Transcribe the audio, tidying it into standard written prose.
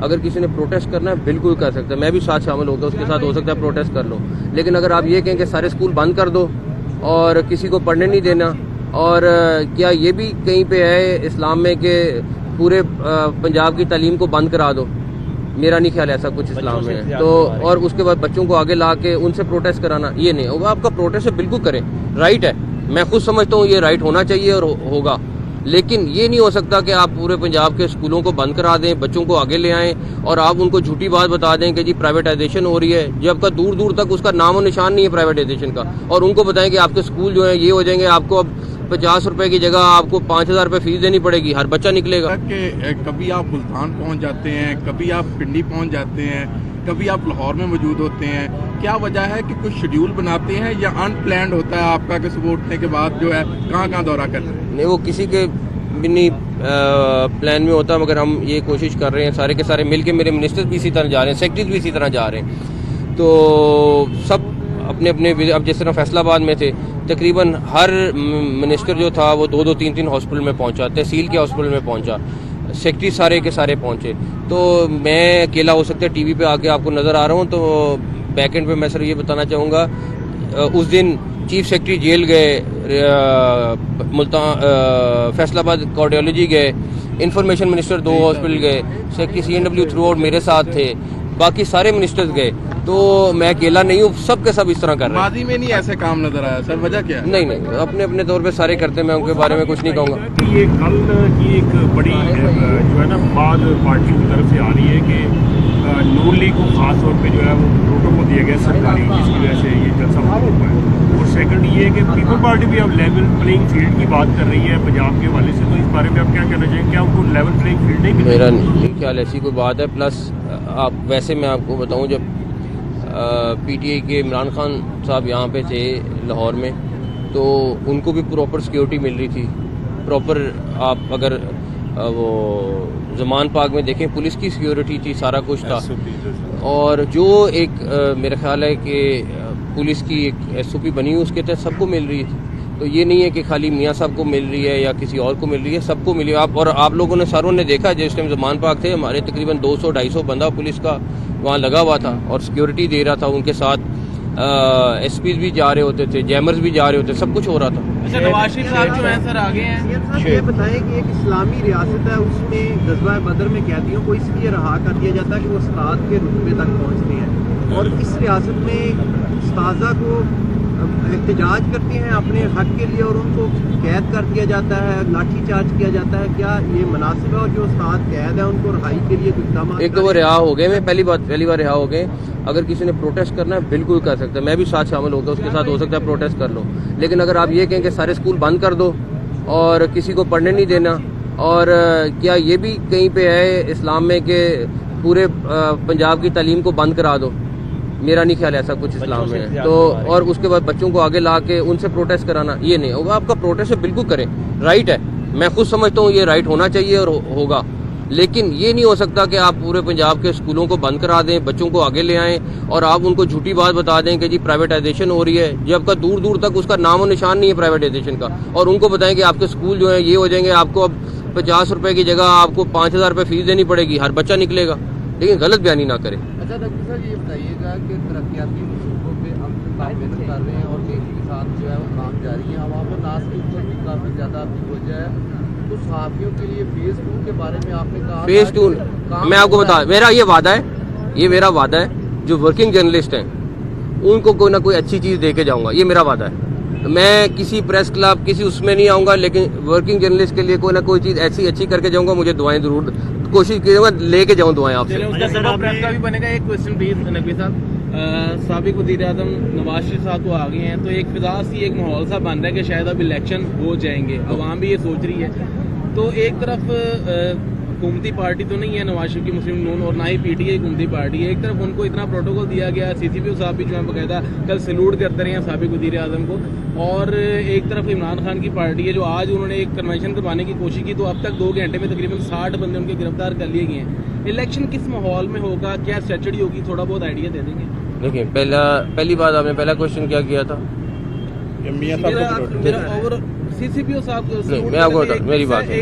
اگر کسی نے پروٹیسٹ کرنا ہے بالکل کر سکتا ہے, میں بھی ساتھ شامل ہوگا, اس کے ساتھ ہو سکتا ہے پروٹیسٹ کر لو. لیکن اگر آپ یہ کہیں کہ سارے اسکول بند کر دو اور کسی کو پڑھنے نہیں دینا, اور کیا یہ بھی کہیں پہ ہے اسلام میں کہ پورے پنجاب کی تعلیم کو بند کرا دو, میرا نہیں خیال ایسا کچھ اسلام میں ہے. تو اور اس کے بعد بچوں کو آگے لا کے ان سے پروٹیسٹ کرانا یہ نہیں ہوگا. آپ کا پروٹیسٹ بالکل کریں, رائٹ ہے, میں خود سمجھتا ہوں یہ رائٹ ہونا چاہیے اور ہوگا. لیکن یہ نہیں ہو سکتا کہ آپ پورے پنجاب کے اسکولوں کو بند کرا دیں, بچوں کو آگے لے آئیں اور آپ ان کو جھوٹی بات بتا دیں کہ جی پرائیویٹائزیشن ہو رہی ہے, جب کا دور دور تک اس کا نام و نشان نہیں ہے پرائیویٹائزیشن کا, اور ان کو بتائیں کہ آپ کے اسکول جو ہیں یہ ہو جائیں گے, آپ کو اب 50 روپے کی جگہ آپ کو 5000 روپے فیس دینی پڑے گی, ہر بچہ نکلے گا. کہ کبھی آپ ملتان پہنچ جاتے ہیں, کبھی آپ پنڈی پہنچ جاتے ہیں, کبھی آپ لاہور میں موجود ہوتے ہیں, کیا وجہ ہے کہ کچھ شیڈیول بناتے ہیں یا ان پلانڈ ہوتا ہے آپ کا کہ صبح اٹھنے کے بعد جو ہے کہاں کہاں دورہ کرتے ہیں؟ نہیں, وہ کسی کے بھی نہیں پلان میں ہوتا, مگر ہم یہ کوشش کر رہے ہیں سارے کے سارے مل کے. میرے منسٹر بھی اسی طرح جا رہے ہیں, سیکرٹریز بھی اسی طرح جا رہے ہیں, تو سب اپنے اپنے. اب جس طرح فیصل آباد میں تھے تقریباً ہر منسٹر جو تھا وہ 2-2 3-3 ہاسپٹل میں پہنچا, تحصیل کے ہاسپٹل میں پہنچا, سیکرٹری سارے کے سارے پہنچے. تو میں اکیلا ہو سکتا ہے ٹی وی پہ آ کے آپ کو نظر آ رہا ہوں, تو بیک اینڈ پہ میں سر یہ بتانا چاہوں گا, اس دن چیف سیکرٹری جیل گئے, ملتان فیصل آباد کارڈیالوجی گئے, انفارمیشن منسٹر 2 ہاسپٹل گئے, سیکرٹری CNW تھرو آؤٹ میرے ساتھ تھے, باقی سارے منسٹرز گئے. تو میں اکیلا نہیں ہوں, سب کے سب اس طرح کر رہے ہیں. ماضی میں نہیں ایسے کام نظر آیا سر, وجہ کیا ہے؟ نہیں, اپنے اپنے طور پہ سارے کرتے ہیں, میں ان کے بارے میں کچھ نہیں کہوں گا. یہ کل کی ایک بڑی جو ہے نا بات پارٹی کی طرف سے آ رہی ہے کہ نون لیگ کو خاص طور پہ جو ہے وہ پروٹوکول دیا گیا سرکاری, جس کی وجہ سے یہ جلسہ ہوا ہے. اور سیکنڈ یہ ہے کہ پیپل پارٹی بھی اب لیول پلینگ فیلڈ کی بات کر رہی ہے پنجاب کے حوالے سے, تو اس بارے میں آپ کیا کہنا چاہیں, کیا ان کو لیول پلینگ فیلڈ نہیں ملے؟ میرا نہیں خیال ایسی کوئی بات ہے. پلس آپ ویسے میں آپ کو بتاؤں, جب PTI کے عمران خان صاحب یہاں پہ تھے لاہور میں, تو ان کو بھی پراپر سیکیورٹی مل رہی تھی, پراپر. آپ اگر وہ زمان پاک میں دیکھیں پولیس کی سیکیورٹی تھی, سارا کچھ تھا. اور جو ایک میرا خیال ہے کہ پولیس کی ایک SOP بنی ہوئی اس کے تحت سب کو مل رہی تھی. تو یہ نہیں ہے کہ خالی میاں صاحب کو مل رہی ہے یا کسی اور کو مل رہی ہے, سب کو ملی. اور آپ لوگوں نے ساروں نے دیکھا جس ٹائم زمان پاک تھے, ہمارے تقریباً 200-250 بندہ پولیس کا وہاں لگا ہوا تھا اور سیکیورٹی دے رہا تھا. ان کے ساتھ SPs بھی جا رہے ہوتے تھے, جیمرز بھی جا رہے ہوتے, سب کچھ ہو رہا تھا. اچھا, نواز شریف صاحب جو ہیں سر آگے ہیں, یہ بتائیں کہ ایک اسلامی ریاست ہے, اس میں غزوہ بدر میں قیدیوں کو اس لیے رہا کر دیا جاتا ہے کہ وہ استاد کے رتبے تک پہنچتے ہیں, اور اس ریاست میں استاذہ کو احتجاج کرتے ہیں اپنے حق کے لیے اور ان کو قید کر دیا جاتا ہے, لاٹھی چارج کیا جاتا ہے. کیا یہ مناسب ہے؟ اور جو استاد قید ہے ان کو رہائی کے لیے اقدامات, ایک تو وہ رہا ہو گئے, میں پہلی بار رہا ہو گئے. اگر کسی نے پروٹیسٹ کرنا ہے بالکل کر سکتا ہے, میں بھی ساتھ شامل ہوگا, اس کے ساتھ ہو سکتا ہے پروٹیسٹ کر لو. لیکن اگر آپ یہ کہیں کہ سارے اسکول بند کر دو اور کسی کو پڑھنے نہیں دینا, اور کیا یہ بھی کہیں پہ ہے اسلام میں کہ پورے پنجاب کی تعلیم کو بند کرا دو, میرا نہیں خیال ایسا کچھ اسلام میں ہے. تو اور اس کے بعد بچوں کو آگے لا کے ان سے پروٹیسٹ کرانا یہ نہیں ہوگا. آپ کا پروٹیسٹ بالکل کریں, رائٹ ہے, میں خود سمجھتا ہوں یہ رائٹ ہونا چاہیے اور ہوگا. لیکن یہ نہیں ہو سکتا کہ آپ پورے پنجاب کے اسکولوں کو بند کرا دیں, بچوں کو آگے لے آئیں اور آپ ان کو جھوٹی بات بتا دیں کہ جی پرائیویٹائزیشن ہو رہی ہے, جب کا دور دور تک اس کا نام و نشان نہیں ہے پرائیویٹائزیشن کا, اور ان کو بتائیں کہ آپ کے اسکول جو ہیں یہ ہو جائیں گے, آپ کو اب 50 روپے کی جگہ آپ کو 5000 روپے فیس دینی پڑے گی, ہر بچہ نکلے گا. لیکن غلط بیانی نہ کریں. اچھا ڈاکٹر صاحب یہ بتائیے گا کہ ترقیاتی منصوبوں پہ ہم محنت کر رہے ہیں اور تیزی کے ساتھ جو ہے وہ کام جاری ہیں, عوام الناس کے اوپر بھی کافی زیادہ توجہ ہے, تو صحافیوں کے لیے فیز 2 کے بارے میں آپ نے کہا فیز 2 میں آپ کو بتا, میرا یہ وعدہ ہے, یہ میرا وعدہ ہے, جو ورکنگ جرنلسٹ ہیں ان کو کوئی نہ کوئی اچھی چیز دے کے جاؤں گا, یہ میرا وعدہ ہے. میں کسی پریس کلب کسی اس میں نہیں آؤں گا, لیکن ورکنگ جرنلسٹ کے لیے کوئی نہ کوئی چیز ایسی اچھی کر کے جاؤں گا. مجھے دعائیں ضرور کوشش کیجیے گا لے کے جاؤں دعائیں آپ سے. اس کا سبب پریس کا بھی بنے گا. ایک کوشچن پلیز نقوی صاحب, سابق وزیر اعظم نواز شریف صاحب کو آگے ہیں, تو ایک فضا سی ایک ماحول سا بن رہا ہے کہ شاید اب الیکشن ہو جائیں گے, عوام بھی یہ سوچ رہی ہے. تو ایک طرف حکومتی پارٹی تو نہیں ہے نواز شریف کی مسلم نون, اور نہ ہی PTI حکومتی پارٹی ہے. ایک طرف ان کو اتنا پروٹوکول دیا گیا, CCPO صاحب بھی جو ہے باقاعدہ کل سلوٹ کرتے رہے ہیں سابق وزیر اعظم کو, اور ایک طرف عمران خان کی پارٹی ہے جو آج انہوں نے ایک کنونشن کروانے کی کوشش کی, تو اب تک 2 گھنٹے میں تقریباً 60 بندے ان کے گرفتار کر لیے گئے ہیں. الیکشن کس ماحول میں ہوگا, کیا اسٹریٹجی ہوگی, تھوڑا بہت آئیڈیا دے دیں گے. دیکھیں, پہلی بات آپ نے پہلا کوشچن کیا کیا تھا, CCPO صاحب میں آپ کو بتا, میری بات ہے,